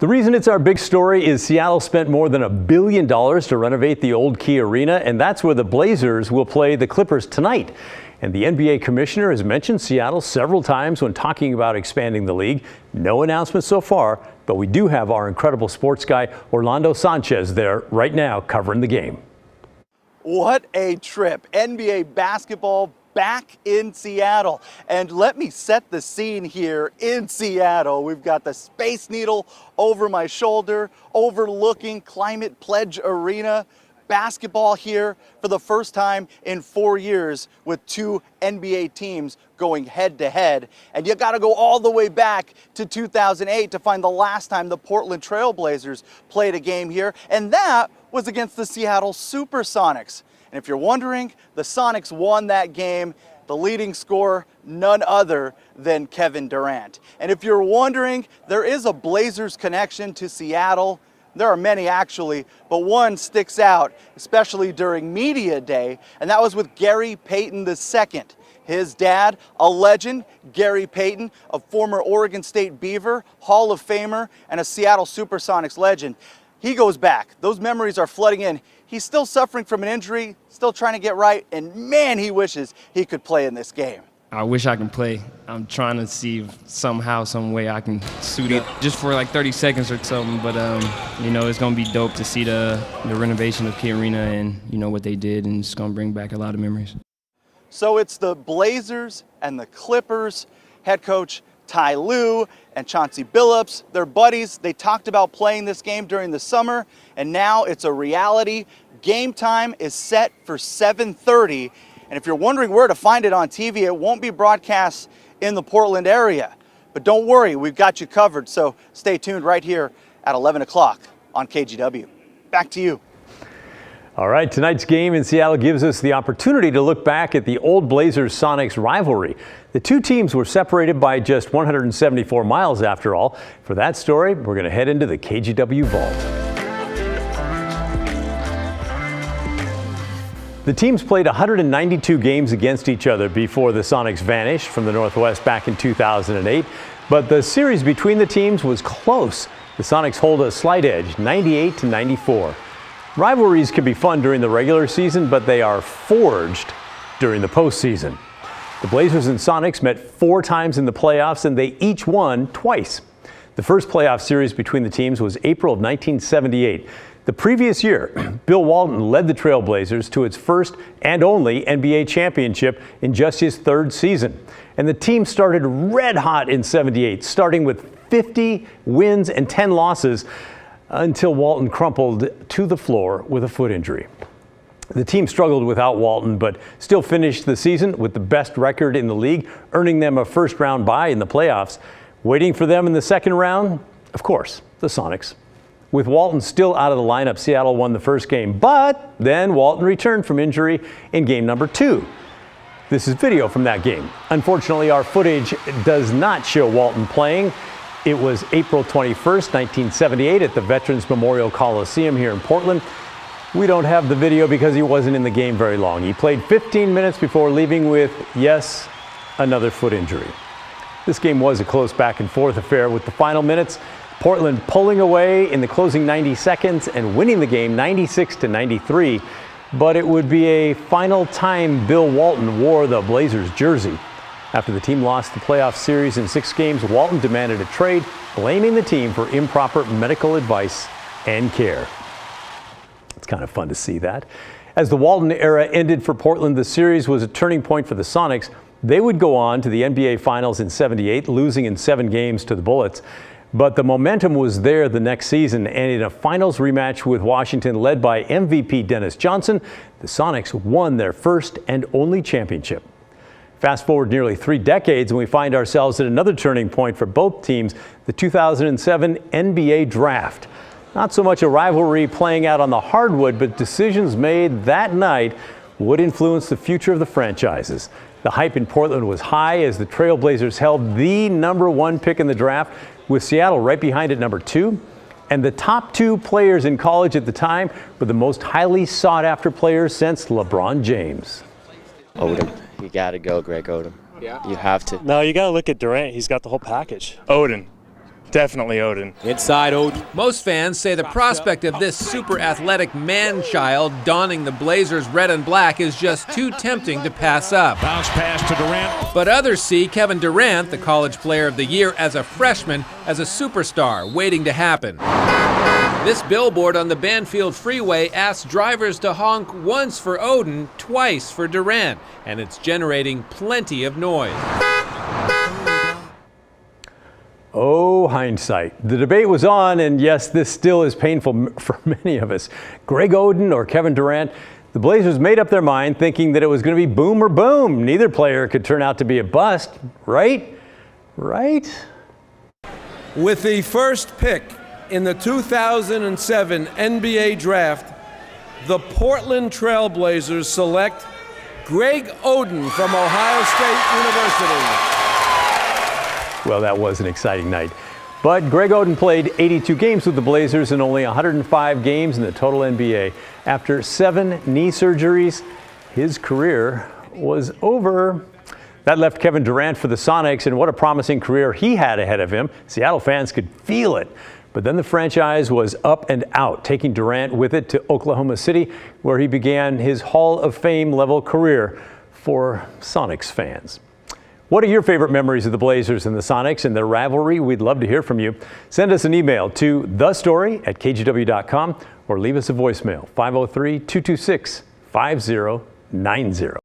The reason it's our big story is Seattle spent more than $1 billion to renovate the old Key Arena, and that's where the Blazers will play the Clippers tonight. And the NBA commissioner has mentioned Seattle several times when talking about expanding the league. No announcement so far, but we do have our incredible sports guy Orlando Sanchez there right now covering the game. What a trip. NBA basketball back in Seattle. And let me set the scene here in Seattle. We've got the Space Needle over my shoulder, overlooking Climate Pledge Arena. Basketball here for the first time in 4 years with two NBA teams going head to head. And you got to go all the way back to 2008 to find the last time the Portland Trail Blazers played a game here. And that was against the Seattle Supersonics. And if you're wondering, the Sonics won that game. The leading scorer, none other than Kevin Durant. And if you're wondering, there is a Blazers connection to Seattle. There are many actually, but one sticks out, especially during media day, and that was with Gary Payton II. His dad, a legend, Gary Payton, a former Oregon State Beaver, Hall of Famer, and a Seattle Supersonics legend. He goes back. Those memories are flooding in. He's still suffering from an injury, still trying to get right, and man, he wishes he could play in this game. I wish I can play. I'm trying to see if somehow, some way I can suit it just for like 30 seconds or something. But, you know, it's going to be dope to see the renovation of Key Arena and, you know, what they did, and it's going to bring back a lot of memories. So it's the Blazers and the Clippers. Head coach Ty Lue and Chauncey Billups, they're buddies. They talked about playing this game during the summer, and now it's a reality. Game time is set for 7:30. And if you're wondering where to find it on TV, it won't be broadcast in the Portland area. But don't worry, we've got you covered. So stay tuned right here at 11 o'clock on KGW. Back to you. All right, tonight's game in Seattle gives us the opportunity to look back at the old Blazers-Sonics rivalry. The two teams were separated by just 174 miles after all. For that story, we're going to head into the KGW vault. The teams played 192 games against each other before the Sonics vanished from the Northwest back in 2008. But the series between the teams was close. The Sonics hold a slight edge, 98-94. Rivalries can be fun during the regular season, but they are forged during the postseason. The Blazers and Sonics met 4 times in the playoffs, and they each won twice. The first playoff series between the teams was April of 1978. The previous year, Bill Walton led the Trail Blazers to its first and only NBA championship in just his 3rd season. And the team started red hot in '78, starting with 50 wins and 10 losses until Walton crumpled to the floor with a foot injury. The team struggled without Walton, but still finished the season with the best record in the league, earning them a first-round bye in the playoffs. Waiting for them in the second round, of course, the Sonics. With Walton still out of the lineup, Seattle won the first game, but then Walton returned from injury in game number 2. This is video from that game. Unfortunately, our footage does not show Walton playing. It was April 21st, 1978 at the Veterans Memorial Coliseum here in Portland. We don't have the video because he wasn't in the game very long. He played 15 minutes before leaving with, yes, another foot injury. This game was a close back and forth affair with the final minutes. Portland pulling away in the closing 90 seconds and winning the game 96-93. But it would be a final time Bill Walton wore the Blazers jersey. After the team lost the playoff series in 6 games, Walton demanded a trade, blaming the team for improper medical advice and care. It's kind of fun to see that. As the Walton era ended for Portland, the series was a turning point for the Sonics. They would go on to the NBA Finals in '78, losing in 7 games to the Bullets. But the momentum was there the next season, and in a finals rematch with Washington led by MVP Dennis Johnson, the Sonics won their first and only championship. Fast forward nearly 3 decades and we find ourselves at another turning point for both teams, the 2007 NBA Draft. Not so much a rivalry playing out on the hardwood, but decisions made that night would influence the future of the franchises. The hype in Portland was high as the Trail Blazers held the #1 pick in the draft, with Seattle right behind at number 2. And the top 2 players in college at the time were the most highly sought after players since LeBron James. Oden. You got to go, Greg Oden. Yeah. You have to. No, you got to look at Durant. He's got the whole package. Oden. Definitely Oden. Inside Oden. Most fans say the prospect of this super athletic man-child donning the Blazers red and black is just too tempting to pass up. Bounce pass to Durant. But others see Kevin Durant, the College Player of the Year as a freshman, as a superstar waiting to happen. This billboard on the Banfield Freeway asks drivers to honk once for Oden, twice for Durant, and it's generating plenty of noise. Oh, hindsight. The debate was on, and yes, this still is painful for many of us. Greg Oden or Kevin Durant, the Blazers made up their mind thinking that it was going to be boom or boom. Neither player could turn out to be a bust, right? Right? With the first pick in the 2007 NBA Draft, the Portland Trail Blazers select Greg Oden from Ohio State University. Well, that was an exciting night. But Greg Oden played 82 games with the Blazers and only 105 games in the total NBA. After 7 knee surgeries, his career was over. That left Kevin Durant for the Sonics, and what a promising career he had ahead of him. Seattle fans could feel it. But then the franchise was up and out, taking Durant with it to Oklahoma City, where he began his Hall of Fame level career for Sonics fans. What are your favorite memories of the Blazers and the Sonics and their rivalry? We'd love to hear from you. Send us an email to thestory@kgw.com or leave us a voicemail, 503-226-5090.